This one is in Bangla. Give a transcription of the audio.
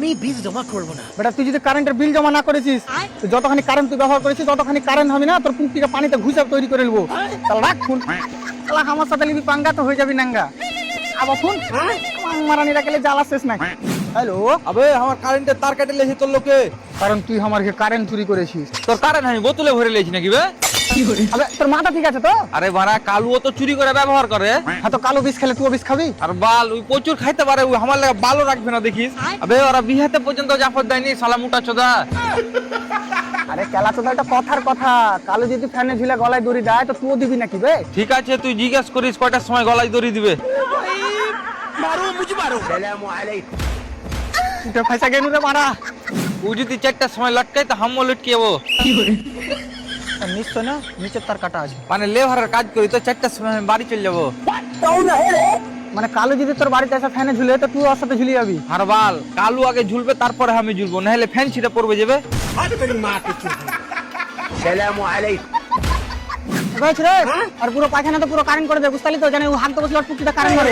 আমি বিল জমা করব না। বেটা তুই যদি কারেন্টের বিল জমা না করেছিস তো যতখানি কারেন্ট তুই ব্যবহার করেছিস ততখানি কারেন্ট হবে না, তোর পুঁতিটা পানিতে ঘুষে তৈরি করে নেবো। তাহলে রাখ ফোন, তাহলে আমার সাথে লিবি পাঙ্গা তো হয়ে যাবি নাঙ্গা। আবার ফোন মারানি রাখলে জ্বালা শেষ নাই। হ্যালো, আবে আমার কারেন্টের তার কেটে লেছে তোর লোকে। কারণ তুই আমার কারেন্ট চুরি করেছিস। তোর কারেন্ট আমি বোতলে ভরে লেছি নাকি বে? আবে তোর মাথা ঠিক আছে তো? আরে বাড়া কালুও তো চুরি করে ব্যবহার করে। হ্যাঁ তো কালো বিষ খেলে তুইও বিষ খাবি? আর বাল ওই প্রচুর খাইতে পারে, ওই আমার লাগে বালও রাখবে না দেখিস। আবে ওরা বিহাতে পর্যন্ত জাফর দেয়নি শালা মুটা চোদা। আরে কেলা তো একটা কথার কথা, কালো যদি ফ্যানে ঝুলে গলায় দড়ি দেয় তো তুইও দিবি নাকি বে? ঠিক আছে তুই জিজ্ঞেস করিস কয়টার সময় গলায় দড়ি দিবে। মারো মুঝে মারো। তুই তো ফাইসা গেলু রে মারা। ও যদি 4টার সময় লটকাই তো হামও লটকে যাবো। নিশ্চয় না, নিচের তার কাটা আছে। মানে লেভারের কাজ করি তো 4টার সময় আমি বাড়ি চলে যাবো। মানে কালো যদি তোর বাড়িতে এসে ফ্যানে ঝুলে তো তুই ওর সাথে ঝুলে যাবি। আর বাল কালু আগে ঝুলবে তারপরে আমি ঝুলবো, নাহলে ফ্যান ছিঁড়ে পড়বে যাবে। আর পুরো পায়খানা তো পুরো কারেন্ট করে দে, বুঝতে পারলি তো? জানি ও হাত তো বসলে টুকটা কারেন্ট করে।